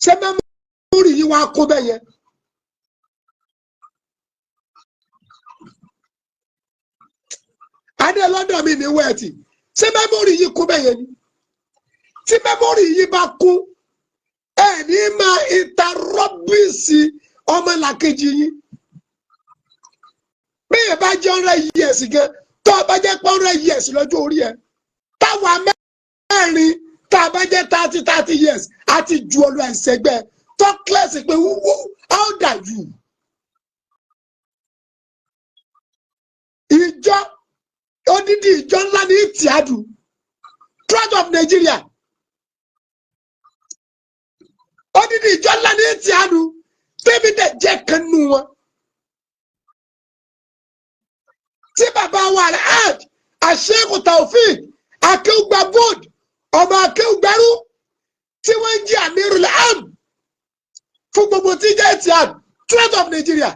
ṣé mẹ́mórì yìí wá kó bẹ́ẹ̀ yẹn. adé lọ́dọ̀ mi ní wẹ́ẹ̀tì ṣé mẹ́mórì yìí kó bẹ́ẹ̀ yẹn ni tí mẹ́mórì yìí bá kú ẹ̀ ní máa ìtarọ́bìsì ọmọlàkejì yìí bí ẹ bá jẹ́ 100 years gan tó o bá jẹ́ pé 100 years lọ́jọ́ orí ẹ̀ táwa mẹ́rin tá a bá jẹ́ 30 years àti ju olú ẹ̀sẹ̀gbẹ́ tó kílẹ̀sì pé wúwo how old you. ìjọ odidi ìjọ ńlá ní ìtìádù Church of Nigeria odidi ìjọ ńlá ní ìtìádù tẹ́mi dẹ̀ jẹ́ kan nù wọn. tí bàbá wa rẹ̀ hajj àṣẹ́kù Taofik akéwùgbà gold ọmọ akéwùgbàrú tí wọ́n ń jí Amirul Am fún gbogbo tí jẹ́ ìtìádù Church of Nigeria.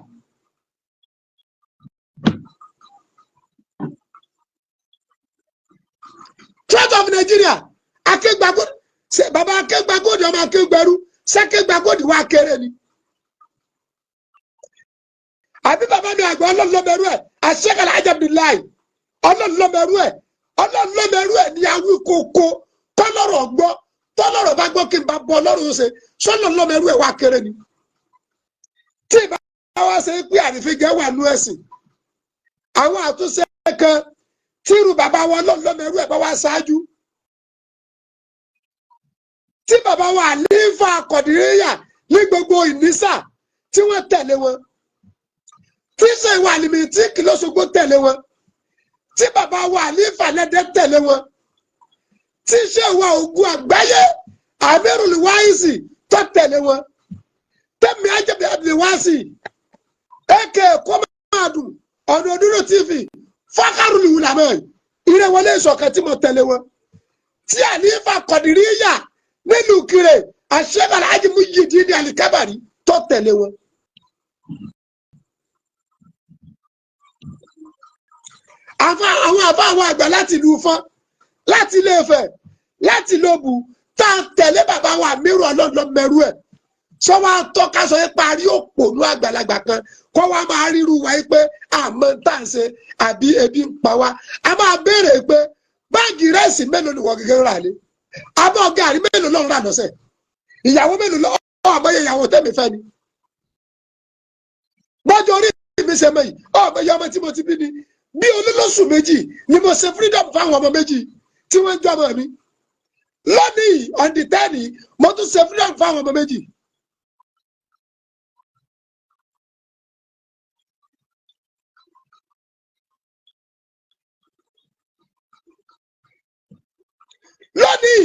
Church of Nigeria akégbàgòdì ṣe bàbá akégbàgòdì ọmọ akégbàrú ṣakégbàgòdì wà kéré ni. àbí bàbá mi àgbà ọlọ́lọ́mẹrú ẹ̀ àṣẹ́kàlà Abdullahi ọlọ́lọ́mẹrú ẹ̀ ní awí kókó tọ́lọ́rọ̀ gbọ́ tọ́lọ́rọ̀ bá gbọ́ kí n bá bọ́ ọlọ́run ṣe sọ́lọ́lọ́mẹrú ẹ̀ wà kéré ni. tí ìbá wa ṣe pé àrífígẹ́ wà nú ẹ̀sìn àwọn àtúnṣe kan tíru bàbá wa lọ́lọ́mẹrú ẹ̀ bá wá ṣáájú tí bàbá wa àlífà kọ̀dìríyà ní gbogbo ìnísà tí wọ́n tẹ̀lé wọn tí ṣe ìwà àlìmìtì kìlọ́ṣogbo tẹ̀lé wọn tí bàbá wa àlífà lẹ́dẹ́ tẹ̀lé wọn tí ṣe ìwà Ògùn àgbáyé Amirul Waisi tó tẹ̀lé wọn tẹ̀mí ajẹ́bí abdulwasi èké kọ́mọ́dù ọ̀nà òdúró TV fọ́kàrù ni wùlámẹ́ ìrẹ̀wọlé ìṣọ̀kan tí mo tẹ̀lé wọn tí àlífà kọ̀dìríyà nínú kiri àṣẹ́gbàlá ajimu yìí ní alikabari tó tẹ̀lé wọn. àwọn àgbà láti ìlú Ifọ̀n láti Ilé-Ifẹ̀ láti Lóbù tá a tẹ̀lé bàbá wa mírù ọlọ́mẹrú ẹ̀ sọ wá tọ́ka sọ yẹn parí òpònú àgbàlagbà kan kọ́ wa máa ríru wa yìí pé àmọ́ tá à ń ṣe àbí ebi ń pa wá a máa béèrè pé báàgì rẹ́ẹ̀sì mélòó ni wọ́n gẹ́gẹ́ rà lé abọ́ gàrí mélòó lọ́run rà lọ́sẹ̀ ìyàwó mélòó lọ́wọ́ àmọ́yẹ ìyàwó tẹ́mi fẹ́ ni gbọ́dọ̀ orí mi ṣe mẹ́yìn ọmọye ọmọ tí mo ti bí ni bí olólóṣù méjì ni mo ṣe freedom fáwọn ọmọ méjì tí wọ́n ń jọ ọmọ mi lónìí on the 10 mo tún ṣe freedom fáwọn ọmọ méjì. lónìí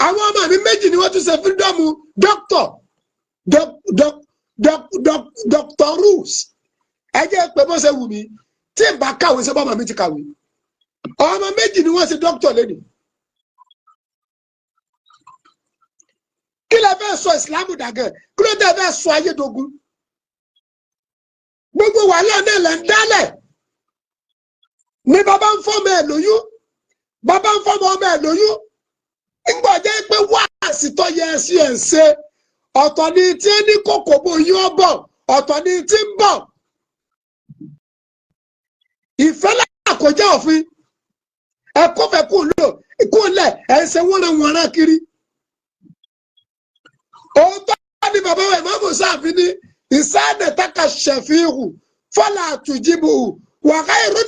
àwọn ọmọ mi méjì ni wọ́n tún ṣe fírídọ́ọ̀mù Dr. Rules ẹ jẹ́ pé bó ṣe wù mí tí n bá kàwé ṣe bọ́mọ mi ti kàwé ọmọ méjì ni wọ́n ṣe dókítọ̀ lẹ́nu kí lẹ fẹ́ sọ ìsìlámù dàgẹ̀ kí ló dé fẹ́ sọ ayédogun gbogbo wàhálà náà lẹ́ ń dálẹ̀ ni bàbá ń fọmọ ẹ̀ lóyún bàbá ń fọmọ ọmọ ẹ̀ lóyún nígbà jẹ́ pé wáàsí tó yẹ sí ẹ̀ ń ṣe ọ̀tọ̀ ni tí ní kòkò bó yín ọ bọ̀ ọ̀tọ̀ ni tí ń bọ̀ ìfẹ́ làkọjá òfin ẹ̀kọ́ fẹ́ kó lò kó lẹ̀ ẹ̀ ń ṣe wọ́nranwọ̀nran kiri òótọ́ ni bàbá wa Ìmáàmù Ṣáfi'í ní ìsáàdẹ̀ taka ṣẹ̀fíhù fọ́lá àtúnjìbù wàhálà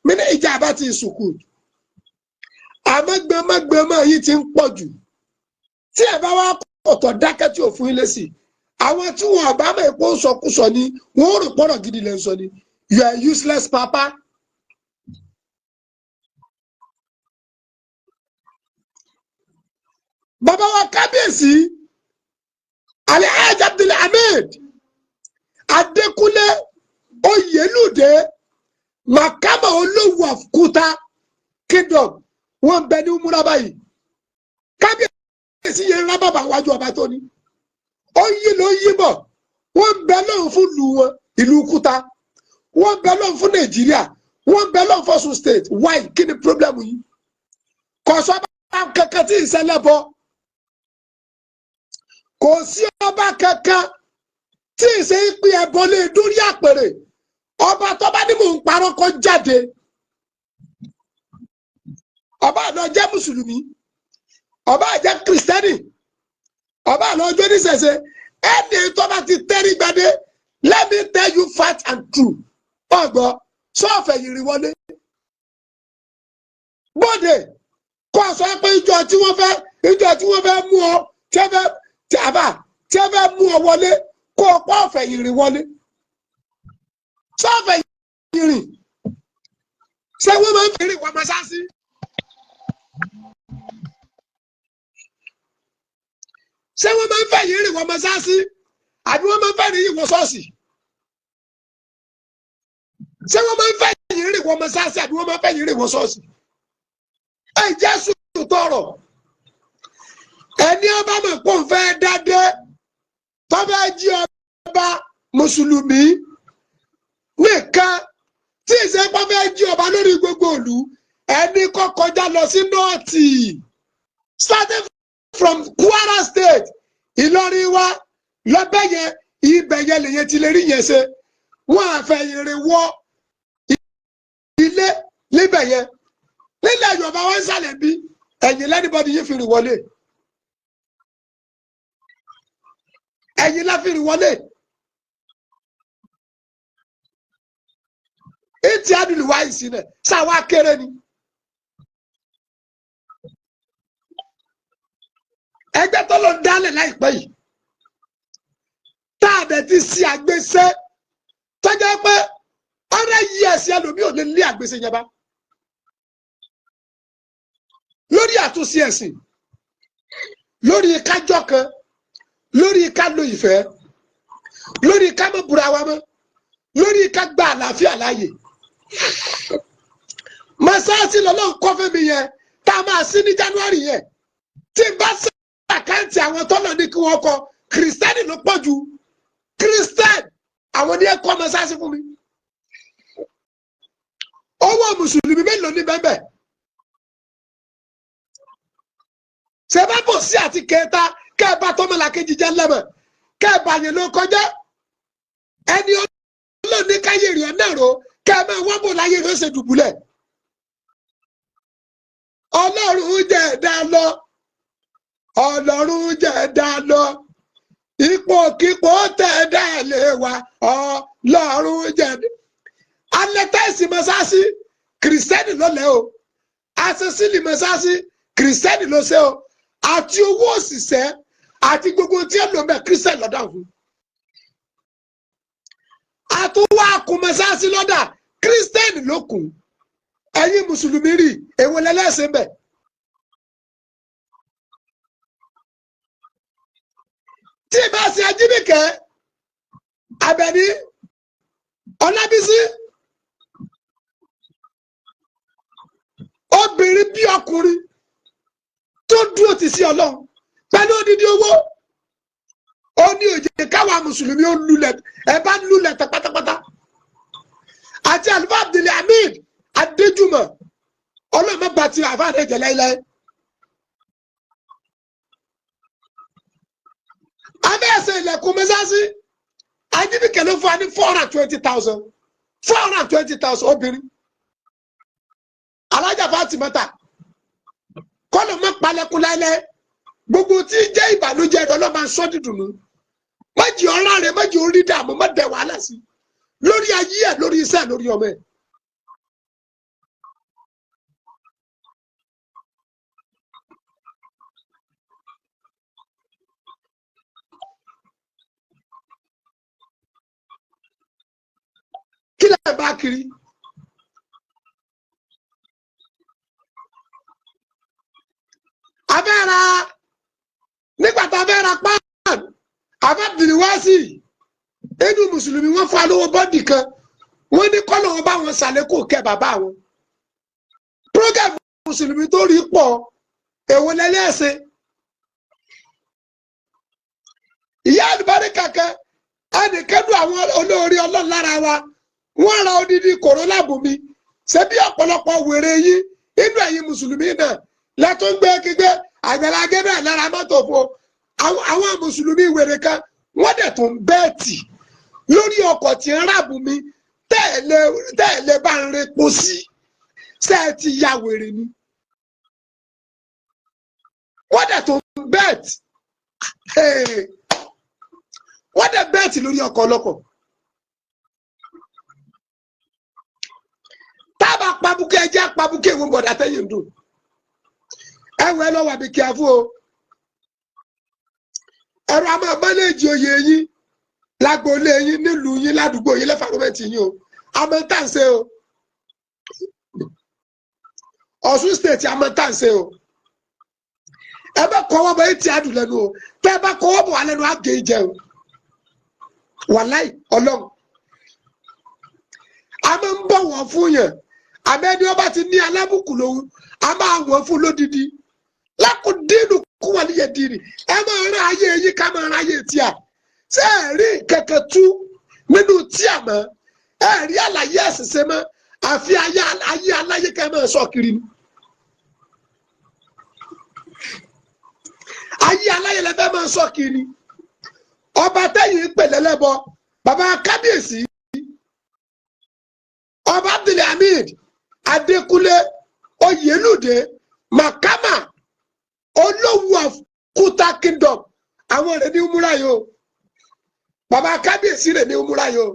min ijabati sukut àmọ́gbẹ́mọ́gbẹ́mọ́ yìí ti ń pọ̀ jù tí ẹ bá wá kọ̀tọ̀ dákẹ́ tí ò fún ilé sí àwọn tí wọn bá mọ̀ èpo sọkúsọ ni wọn ò rò pọ̀rọ̀ gidi lẹ́ ń sọ ni you are useless papa. bàbá wa kábíyèsí Alhaji Abdulhamid Adékúnlé Oyèlúdé Makama Olówó of Kuta Kingdom wọn bẹ ní múra báyìí kábíyèsí yẹn rán bàbá wájú ọba tó ní ó yí ló yí bọ̀ wọn bẹ lọ́hùn fún ìlú Kuta wọn bẹ lọ́hùn fún Nàìjíríà wọn bẹ lọ́hùn fún Ọ̀ṣun state why kí ni problem yìí kò sọ bá kankan tí ìṣẹ̀lẹ̀ bọ kò sí ọba kankan tí ìṣe pé ẹbọ lè dórí àpèrè ọba tó bá ní mò ń parọ́ kó jáde ọba àná jẹ́ mùsùlùmí ọba àjẹ́ kìrìsìtẹ́nì ọba àná ọjọ́ níṣẹ̀ṣe ẹni tó bá ti tẹ́rí gbadé let me tell you fact and true ọgbọ sọfẹ yìí rí wọlé bóde kó sọ pé ìjọ tí wọ́n fẹ́ mú ọ tí ẹ fẹ́ mú ọ wọlé kó o pọ ọfẹ yìí rí wọlé sọfẹ yìí rìn ṣé wọ́n máa ń fi rìn wọ́n máa ṣáṣí ṣé wọ́n máa ń fẹ́ yìí rìn wọ́n máa ṣáṣí àbí wọ́n máa ń fẹ́ yìí wọ́n ṣọ́ọ̀ṣì ṣé wọ́n máa ń fẹ́ yìí rìn wọ́n máa ṣáṣí àbí wọ́n máa ń fẹ́ yìí rìn wọ́n ṣọ́ọ̀ṣì ẹ Jésù tọrọ ẹni ọba mọ̀ pọ̀ ń fẹ́ dádé tó fẹ́ jí ọba mùsùlùmí nìkan tí ìṣẹ́pọ̀ fẹ́ jí ọba lórí gbogbo ìlú ẹni kó kọjá lọ sí nọ́ọ̀tì starting from Kwara State Ìlọrin wa lọ́bẹ̀ yẹn ibẹ̀ yẹn lèyẹn ti lè rí yẹn ṣe wọ́n àfẹ̀yìnrìn wọ ilé níbẹ̀ yẹn nílẹ̀ Yorùbá wọn ń sàlẹ̀ bí ẹ̀yìn lẹ́nìbọ́dì yìí fi rìn wọlé ẹ̀yìn la fi rìn wọlé ìtì àdùlùwà ìsìn náà sáwà kéré ni ẹgbẹ́ tó lọ dálẹ̀ láìpẹ́ yìí tá a dẹ̀ ti sí àgbèsè tọ́jà pé ọ̀rẹ́ yìí ẹ̀sìn ẹlòmíì ò lè lé àgbèsè yẹn bá lórí àtúnṣe ẹ̀sìn lórí kájọ́ kan lórí ká lo ìfẹ́ lórí ká mọ̀ búra wa mọ́ lórí ká gba àlàáfíà láàyè mọ́sáàsì lọ́lọ́run kọ́ fún mi yẹn tá a máa sí ní January yẹn tí n bá sí àkáǹtì àwọn tọ́lọ̀ ní kí wọ́n kọ kìrìsìtẹ́nì ló pọ̀ ju kìrìsìtẹ́nì àwọn ní ẹ̀kọ́ mọ́sáàsì fún mi owó mùsùlùmí mélòó ní bẹ́ẹ̀ ṣe bá bò sí àti kẹta kẹba tọmọlàkejì jẹ lẹmọ kẹba yẹn ló kọjá ẹni olóòní káyé rẹ náà ro kẹmẹ wọn bò láyé rẹ ṣe dùbúlẹ̀ Ọlọ́run jẹ́ dá lọ Ọlọ́run jẹ́ dá lọ ipòkípò tẹ̀ dá lé wa Ọlọ́run jẹ́ alẹ́ tẹ́sí mọ́sáàsì kìrìsìtẹ́nì ló lẹ́ o asẹ́sílì mọ́sáàsì kìrìsìtẹ́nì ló ṣe o àti owó òṣìṣẹ́ àti gbogbo tí ẹ lò mẹ́ kìrìsìtẹ́nì lọ́dà fún àtúwọ́ àkùnmọ́sáàsì lọ́dà kìrìsìtẹ́nì ló kù ẹ̀yin mùsùlùmí rí èwo lẹ́lẹ́sìn bẹ̀. tí ì bá ṣe Ajíbíkẹ́ Àbẹ̀ní Ọlábísí obìnrin bí ọkùnrin tó dúró ti sí Ọlọ́run pẹ̀lú odidi owó ó ní òjè káwa mùsùlùmí ó lulẹ̀ ẹ bá lulẹ̀ tán pátápátá àti Alfa Abdulhamid Adéjùmọ̀ ọlọ́mọ gba ti àfa àdéjẹ láíláí abẹ́ẹ̀sẹ̀ ilẹ̀kùn mẹ́sàsí Ajíbíkẹ́ ló fún wa ní 420,000 obìnrin alájà Fátímátà kọ́lọ̀ mọ́ palẹ̀kùn láíláí gbogbo tí jẹ́ ìbànújẹ́ ẹ̀rọ ló máa sọ́ dídùnú méjì ọ̀rá rẹ̀ méjì orí dààmú má dẹ̀ wàhálà sí lórí ayé ẹ̀ lórí iṣẹ́ ẹ̀ lórí ọmọ ẹ̀. kí lè bá kiri abẹ́ra nígbà tá a bẹ́ra pan abẹ́bìnrinwásì inú mùsùlùmí wọ́n fún alówó bọ́ọ̀dì kan wọ́n ní kọ́nà wọn bá wọn ṣàlékún kẹ́ bàbá wọn program mùsùlùmí tó rí pọ̀ èwo lẹ́lẹ́sẹ̀ ìyá àdìbárí kankan ẹnìkẹ́dùn àwọn olórí ọlọ́run lára wa wọ́n ra odidi kòrónà bùnmi ṣé bí ọ̀pọ̀lọpọ̀ wèrè yìí inú ẹ̀yin mùsùlùmí náà lẹ́tọ́ ń gbé kígbé àgbẹ̀lágé náà lára mọ́tò fún àwọn mùsùlùmí wèrè kan wọ́n dẹ̀ tún bẹ́ẹ̀tì lórí ọkọ̀ tí ń ráàbù mi tẹ́ẹ̀lẹ́ bá ń repo sí ṣé ẹ ti ya wèrè ni. wọ́n dẹ̀ tún bẹ́ẹ̀tì wọ́n dẹ̀ bẹ́ẹ̀tì lórí ọkọ̀ ọlọ́kọ̀. tábà pabukẹ́ ẹjẹ́ pabukẹ́ ìwọ̀n bọ̀dà tẹ́yìn dùn ẹ̀wọ̀n ẹ lọ́wọ́ àbí kíá fún o. ẹ̀rọ àmọ́ mọ́lẹ́jì oyè yín lágboolé yín nílùú yín ládùúgbò yín lẹ́fàrọ́mẹ́ntì yín o àmọ́ tá à ń ṣe o. Ọ̀ṣun state àmọ́ tá à ń ṣe o. ẹ bá kọ́wọ́ bọ̀ etí adùn lẹ́nu o tẹ́ ẹ bá kọ́wọ́ bọ̀ wà lẹ́nu àgé ìjẹun wàláì ọlọ́run. a máa ń bọ̀ wọ́n fún yẹn àmọ́ ẹni ọba ti ní alábùkù lòun a máa wọ́n fún lódìdí lákòdínú kú wọn níyẹn dìrì ẹ máa rán ayé yín ká máa rán ayé tíà ṣé ẹ rí kẹ̀kẹ́ tú nínú tíà mọ́ ẹ rí àlàyé àṣìṣe mọ́ àfi ayé aláyé ká máa sọ kiri ni. ayé aláyé lẹ́fẹ́ máa sọ kiri ọba tẹ́yìn pèlè lẹ́bọ bàbá kábíyèsí ọba Abdulhamid Adékúnlé Oyèlúdé Makama Olówó of Kuta Kingdom àwọn rẹ̀ ní umura yìí o bàbá kábíyèsí rẹ̀ ní umura yìí o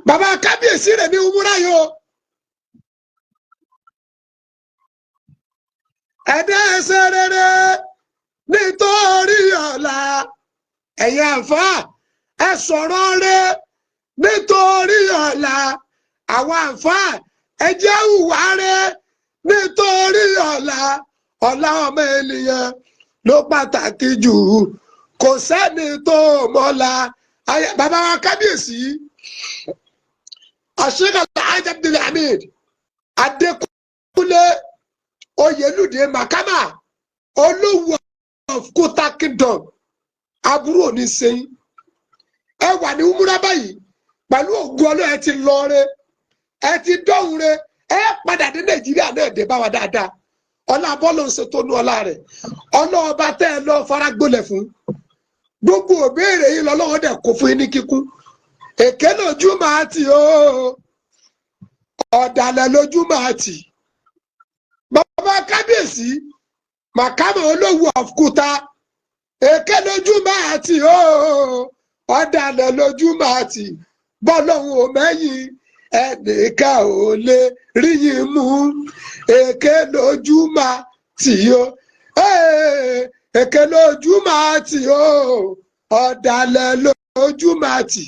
bàbá kábíyèsí rẹ̀ ní umura yìí o. ẹ̀dá ẹsẹ̀ rere nítorí ọ̀la ẹ̀yin àǹfààní ẹ sọ̀rọ̀ rẹ nítorí ọ̀la àwọn àǹfààní ẹ jẹ́ hùwà rẹ nítorí ọ̀la ọmọ ènìyàn ló pàtàkì jù kò sẹ́ni tó mọ́la bàbá wa kábíyèsí àṣekàtà Abdulhamid Adékúnlé Oyèlúdé Makama Olówó of Kuta Kingdom aburú òní sẹ́yìn ẹ wà ní umura báyìí pẹ̀lú ògùn ọlọ́ọ̀ ẹ ti lọ rẹ ẹ ti dọ́hùn rẹ ẹ padà dé Nàìjíríà náà dé bá wa dáadáa ọlá bọ́ọ̀lù ń ṣètò ní ọlá rẹ ọlọ́ọ̀ba tẹ́ ẹ lọ faragbólẹ̀ fún gbogbo òbéèrè yìí lọ́lọ́wọ́ dẹ̀ kó fún yín ní kíkún èké lójú máa tì ó ọ̀dàlẹ̀ lójú máa tì. bàbá kábíyèsí Makama Olówó of Kuta èké lójú máa tì ó ọ̀dàlẹ̀ lójú máa tì bọ́lọ́hún ò mẹ́yìn ẹnìkan ò lè rí yín mú èké lójú máa tì ó èké lójú máa tì ó ọ̀dàlẹ̀ lójú máa tì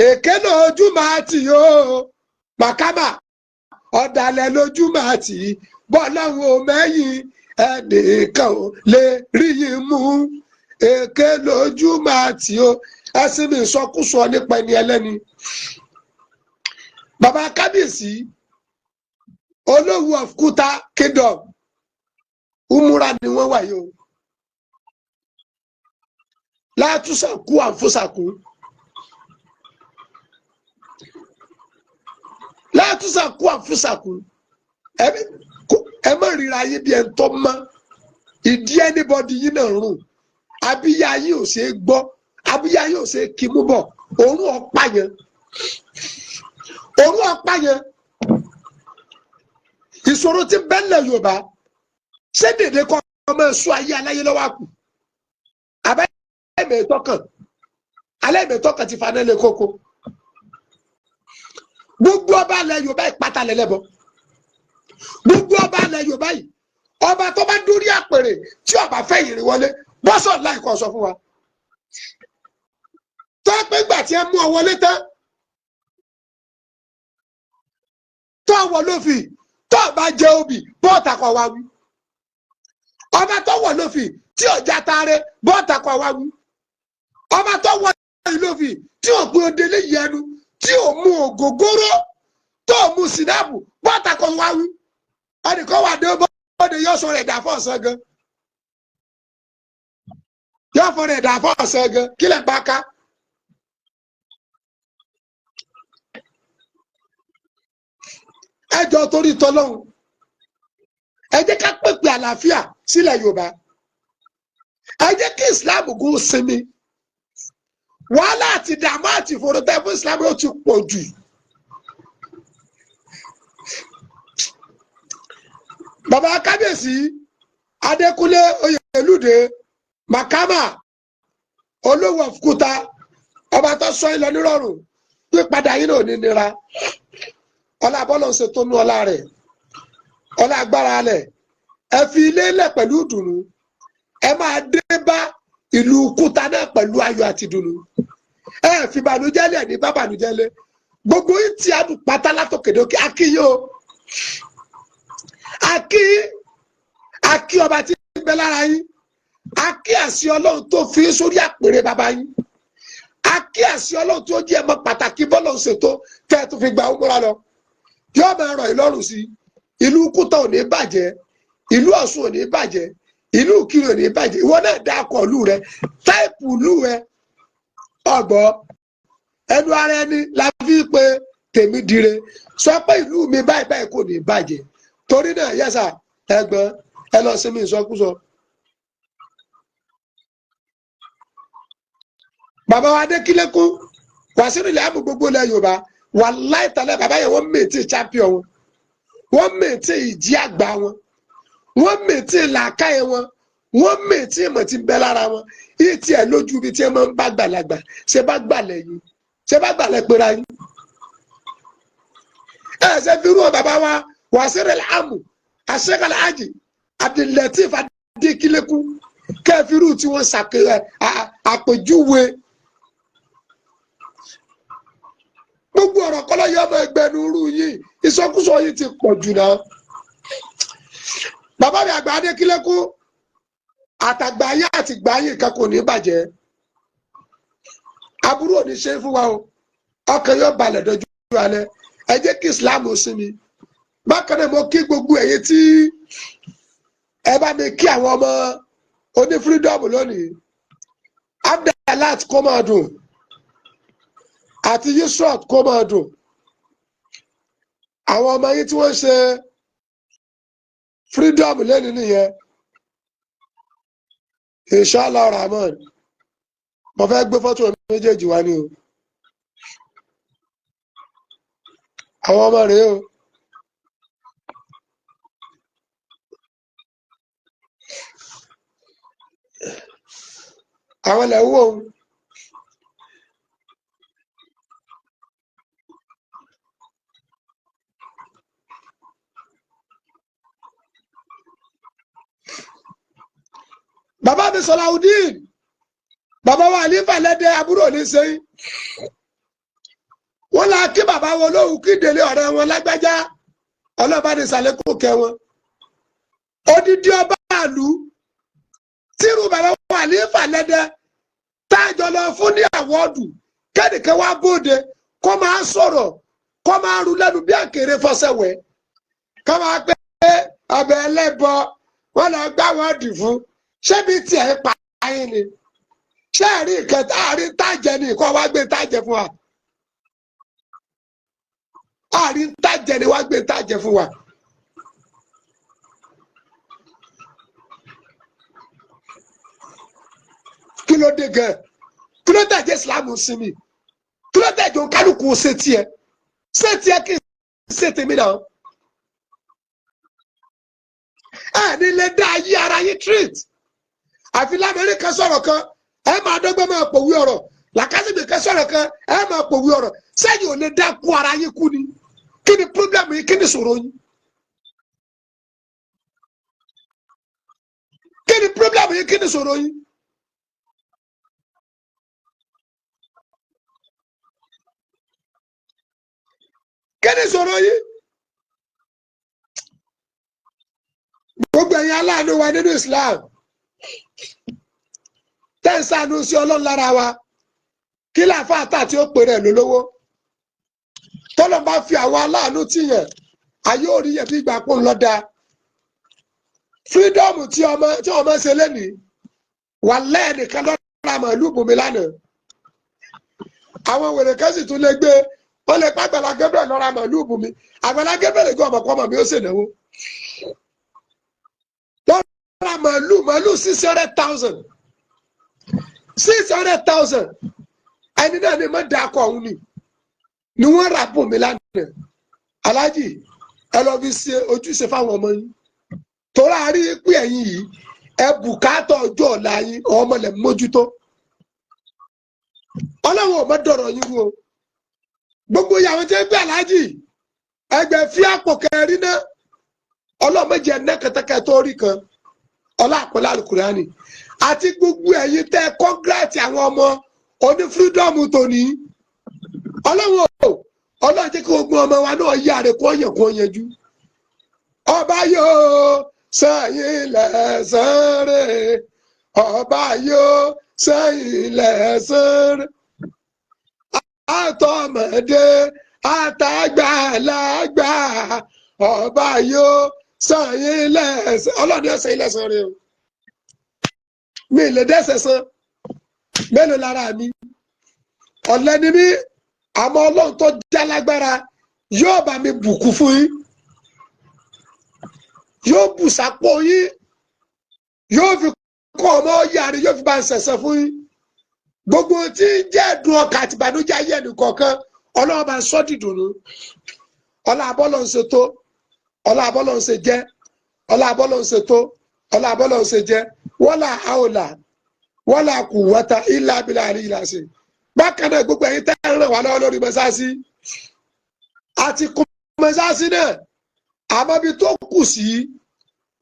èké lójú máa tì ó Makama ọ̀dàlẹ̀ lójú máa tì bọ́lọ́hún ò mẹ́yìn ẹnìkan ò lè rí yín mú èké lójú máa tì ó ẹsìn mi sọkúsọ nípa ẹni ẹlẹ́ni. bàbá kábíyèsí Olówó of Kuta Kingdom umura ni wọ́n wà yìí o látúnṣàkú àǹfọ̀ṣàkú látúnṣàkú àǹfọ̀ṣàkú ẹ má ríra yín bí ẹ ń tọ́ mọ́ ìdí anybody yín náà rùn abíyá yín ò ṣe é gbọ́ abíyá yín ò ṣe é kí mú bọ̀ òórùn ọ̀pá yẹn ìṣòro tí bẹ́ẹ̀lẹ̀ Yorùbá ṣé dèdè kọ́ ọmọ ẹ̀ṣọ́ ayé aláyé lọ́wọ́ àkù alẹ́mẹ̀tọ́kàn ti faná lé kókó gbogbo ọba alẹ́ Yorùbá ìpátá lẹ́lẹ́bọ gbogbo ọba alẹ́ Yorùbá yìí ọba tó bá dórí àpèrè tí ọba fẹ́ yìrì wọlé bọ́sọ̀ láì kọ́ sọ fún wa tó pé gbà tí ẹ mú ọ wọlé tán tó wọ lófì tó bá jẹ obì bọ́ọ̀tà kọ wá wí ọba tó wọ lófì tí ọjà taare bọ́ọ̀tà kọ wá wí ọba tó wọ lófì tí ò pé odele yẹnu tí ò mú ògógóró tó mú sinapu bọ́ọ̀tà kọ wá wí ẹnìkan wà dé bọ́ọ̀dẹ yóò sọ rẹ̀ dà fọ́ ọ̀sán gan yóò fọ rẹ̀ dà fọ́ ọ̀sán gan kílẹ̀ bá ká. ẹjọ́ torí tọlọ́hun ẹ jẹ́ ká pèpè àlàáfíà sílẹ̀ Yorùbá ẹ jẹ́ kí Islam gún sinmi wàhálà àti ìdààmú àti ìfòrò tẹ́ fún Islam ó ti pọ̀ jù. bàbá kábíyèsí Adékúnlé Oyèlúdé Makama olówó òfúkúta ọba tó sọ ìlọ nírọ̀rùn pé padà yín náà ní nira ọlá bọ́lọ̀ ń ṣètò nú ọlá rẹ̀ ọlá agbára rẹ̀ ẹ fi ilé lẹ̀ pẹ̀lú ìdùnnú ẹ máa dé bá ìlú kúta náà pẹ̀lú ayọ̀ àti ìdùnnú ẹ fi bànújẹ́ lẹ̀ ní bá bànújẹ́ lé gbogbo yìí tí a dùn pátá látòkèdókè akíyó akí ọba tí ń bẹ lára yín akí àṣì Ọlọ́run tó fi sórí àpèrè bàbá yín akí àṣì Ọlọ́run tó jẹ́ ẹmọ pàtàkì bọ́lọ̀ ń ṣètò tẹ́ ẹ tó fi gba òmùra lọ yóò máa rọ̀ ìlọ́rùn sí ìlú kúta ò ní bàjẹ́ ìlú Ọ̀ṣun ò ní bàjẹ́ ìlú Ìkirè ò ní bàjẹ́ ìwọ náà dá akọ ìlú rẹ táìpù ìlú rẹ ọgbọ ẹnu ara ẹni la fi pe tèmi dire sọ pé ìlú mi báyìí báyìí kò ní bàjẹ́ torí náà yẹsà ẹ̀gbọ́n ẹ lọ sí mi ìsọkúsọ. bàbá wa Adékílékún Wàsíù ilẹ̀ àmú gbogbo ilẹ̀ Yorùbá wà láìtàlẹ̀ bàbá yẹn wọ́n mètè champion wọn wọ́n mètè ìjì àgbà wọn wọ́n mètè làákàyè wọn wọ́n mètè ìmọ̀ tí ń bẹ lára wọn yìí tiẹ̀ lójú ibi tí ẹ máa ń bá gbàlagbà ṣe bá gbàlẹ̀ yìí ṣe bá gbàlẹ̀ pera yìí. ẹ ṣe fi rú ọ bàbá wa Wàsíù ilẹ̀ àmú àṣekàlẹ̀ àjì Abdul-Lateef Adékílékún kẹfìrú tí wọ́n ṣàpèjúwe gbogbo ọ̀rọ̀ kọ́lọ́ yọ ọmọ ẹgbẹ́ nuru yìí ìsọkúsọ yìí ti pọ̀ jù náà. bàbá mi àgbà Adékílékún àtàgbáyé àti gbáyé kan kò ní bàjẹ́ aburú ò ní ṣe fún wa o ọkàn yóò balẹ̀ dọjú alẹ́ ẹ jẹ́ kí Islam ó sinmi. bákan náà mo kí gbogbo ẹ̀yin tí ẹ bá mi kí àwọn ọmọ oní freedom lónìí Abdalat kó máa dùn àti Yusuf kó máa dùn àwọn ọmọ yìí tí wọ́n ṣe freedom lẹ́nu nìyẹn inshallah rahman mo fẹ́ gbé fọ́tò méjèèjì wá ní o àwọn ọmọ rèé o. àwọn ilẹ̀ wò ó bàbá mi Sọláudeen bàbá wa àlífà lẹ́dẹ̀ àbúrò ní sẹ́yìn wọ́n la kí bàbá wọn lóhùn kí délé ọ̀rẹ́ wọn lágbájá ọlọ́ba ní sàlékún kẹ wọn odidi ọba àlù tírú bàbá wa àlífà lẹ́dẹ̀ tájọ lọ fún ní àwọ́dù kẹ́nìkan wá bóde kó máa sọ̀rọ̀ kó máa rú lẹ́nu bí àkèrè fọ́sẹ̀wẹ̀ kó máa pẹ́ ọbẹ̀ ẹlẹ́bọ wọ́n lọ gbá wọ́ọ̀dù fún ṣébi tí ẹ pa ayé ni ṣé ẹ rí nǹkan àárín tájẹ ni kó wá gbé tájẹ fún wa àárín tájẹ ni wá gbé tájẹ fún wa. kí ló dé gan kí ló dé jẹ́ Islam sinmi kí ló dé jọ kálukú ṣe tiẹ̀ kí n ṣe tèmi náà ẹ ní lè dá ayé ara yín treat àfi lamẹ́ríkà sọ̀rọ̀ kan ẹ máa dọ́gbọ́n máa pòwí ọ̀rọ̀ làkàtúntì kan sọ̀rọ̀ kan ẹ máa pòwí ọ̀rọ̀ sẹ́yìn ò lè dá kú ara yín kú ni kí ni problem yìí kí ni ṣòro yín kí ni problem yìí kí ni ṣòro yín. kí ni ṣòro yín gbogbo ẹ̀yin aláàánú wa nínú Islam tẹ́ǹsánú sí Ọlọ́run lára wa kí láàfáà àtà tí ó pè rẹ̀ lólówó tọ́lọ́ bá fi àwọn aláàánú tìyàn ayé orí yẹn bí ìgbà pọ̀ ńlọ́dà freedom tí ọmọ ṣe lẹ́nìí wà lẹ́ẹ̀nìkan lọ́ra màálù bùnmi lánàá àwọn wèrè kan sì tún lè gbé wọ́n lè pa Àgbàlá Gabriel lọ́ra màálù bùnmi Àgbàlá Gabriel lè gbé ọmọkọ́mọ mi ó ṣènáwó lọ́ra màálù 600,000 ẹni náà ni mo dà kọ ọ̀hún ni wọ́n rà bò mí lánàá aláàjì ẹ lọ fi ṣe ojúṣe fáwọn ọmọ yín torí àárí pé ẹ̀yin yìí ẹ bùkátà ọjọ́ ọ̀la yín ọmọ lẹ̀ mójútó ọlọ́run ò mọ dọ̀rọ̀ yín wò gbogbo ìyàwó tí ń gbé aláàjì ẹgbẹ́ fi àpò kẹrin náà ọlọ́run méjì ẹ̀ nẹ́kẹ̀tẹ́kẹ̀ tó rí kan ọlá àpọ̀lá àlùkùránì àti gbogbo ẹ̀yin tẹ́ kọ́ngírẹ́tì àwọn ọmọ oní fírídọ́ọ̀mù tòní ọlọ́run jẹ́ kí gbogbo ọmọ wa náà yí àrẹ kó yanjú ọba yóò sẹ́yìn lẹ́sàn rẹ̀ ọba yóò sẹ́yìn lẹ́sàn rẹ̀ àtọmọdé àtàgbàlagbà ọba yóò sẹ́yìn lẹ́sàn ọlọ́run yóò sẹ́yìn lẹ́sàn rẹ̀ o mi lè dẹ́sẹ̀ san mélòó lára mi ọ̀lẹ́ni mi àmọ́ ọlọ́run tó já lágbára yóò bá mi bùkún fún yín yóò bù sápò yín yóò fi kọ́ ọmọ yàrá yóò fi bá ń sẹ̀sẹ̀ fún yín gbogbo tí ń jẹ́ ẹ̀dùn ọkàn àti ìbànújẹ́ ayé ẹnìkọ̀ọ̀kan ọlọ́run bá ń sọ́ dìdùnnú ọlá abọ́lọ́ ń ṣe tó ọlá abọ́lọ́ ń ṣe jẹ́ ọlá abọ́lọ́ ń ṣe tó ọlá abọ́lọ́ ń ṣe jẹ́ wala hawla wala quwwata illa billahi ìlàsì bákan náà gbogbo ẹ̀yin tẹ́ ń ràn wá lọ́wọ́ lórí mọ́sáàsì àti kún mọ́sáàsì náà àmọ́ bí tó kù sí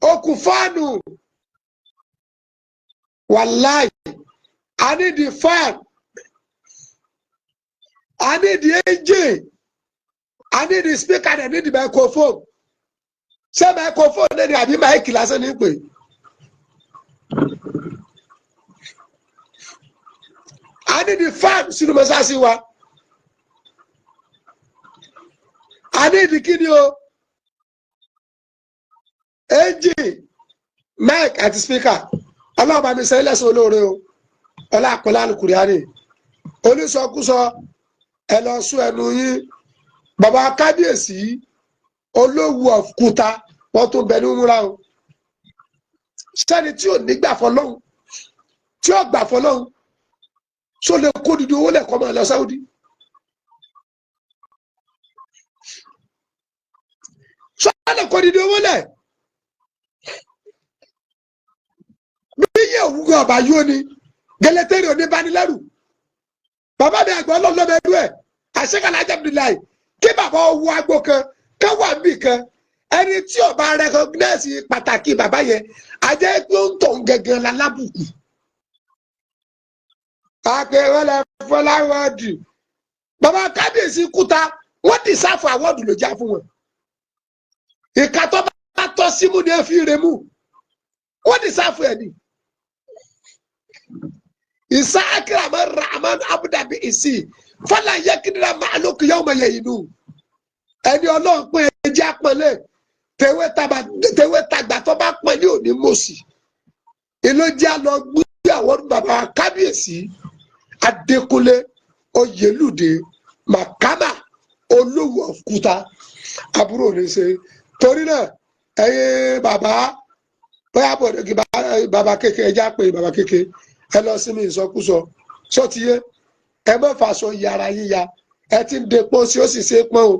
ó kù fáànù wàláì I need the fan I need the engine I need the speaker and I need the microphone ṣé microphone náà ni àbí máìkì lásán ní pè I need the fan sínú mọ́sáàsì wa I need the kíni o engine mic àti speaker ọlọ́ọ̀bá mi sẹ́yìn lẹ́sìn olóore o ọlá àpọ̀lá àlùkùránì onísọkúsọ ẹ lọ sún ẹnu yín bàbá kábíyèsí olówó ọ̀kúta wọ́n tún bẹ ní múra o sẹ́ni tí ò ní gbà fọlọ́hún tí ò gbà fọlọ́hún tó lè kó dídí owó lẹ́kọ̀ọ́ máa lọ sáúdí tó lè kó dídí owó lẹ̀ bí yẹ òwúgọ̀ ọ̀bà yóò ní gẹlẹ́tẹ̀rì oníbanilẹ́rù bàbá mi àgbà ọlọ́ọ̀lọ́mẹdú ẹ̀ àṣekàlà Abdullahi kí bàbá owó agbó kan káwà ń bì kan ẹni tí ọba rẹkọgínẹ́sì pàtàkì bàbá yẹn ajẹ́ pé ó ń tọ̀ gẹ́gẹ́ lálábùkù àpèrèlè fọláwọ́dù bàbá kábíyèsí kúta wọ́n ti sáfù àwọ́dù ló já fún wọn ìka tó bá tọ́ símú ní efi rẹ̀ mú wọ́n ti sáfù ẹ̀ ní ìsáàkìràmọ́ rahman abudabi ìsì fọlá yẹkìnira màálùkù yẹ́wò mọ̀ yẹ inú ẹni ọlọ́run pé ẹjẹ́ àpọ̀lẹ̀ tẹ̀wé tàgbà tó bá pọ̀ ní òní mọ̀sí ìlú jẹ́ àlọ́ gbé àwọn bàbá kábíyèsí Adékúnlé Oyèlúdé Màkàmà olówó ọ̀kúta àbúrò ní ṣe torí náà ẹ̀yin bàbá bóyá bàbá kékeré ẹjẹ́ àpè bàbá kékeré ẹ lọ sí mi ìsọkúsọ sọtiyé ẹ má fàṣọ yàrá yíya ẹ ti ń depo sí ó sì ṣe pọ́n o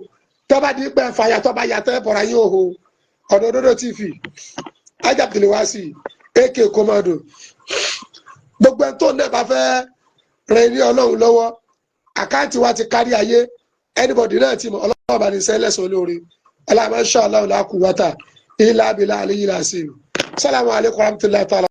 tọ́ba di pẹ́ fàyà tọ́ba yàtọ̀ ẹ̀ bọ̀ra yín òhò ọ̀dọ̀ Òdodo TV ajábìlì wá sí AK Commando gbogbo ẹ̀ tó náà bá fẹ́ rẹ̀ ní ọlọ́run lọ́wọ́ àkáǹtì wa ti kárí ayé anybody náà ti mọ̀ ọlọ́run bá ní sẹ́lẹ̀sọ̀ lórí aláàmọ́ ṣáà aláwọ̀ làkúwátà ilá abilá àlẹ́yìn làásì. Assalamu alaikum warahmatullahi ta'ala.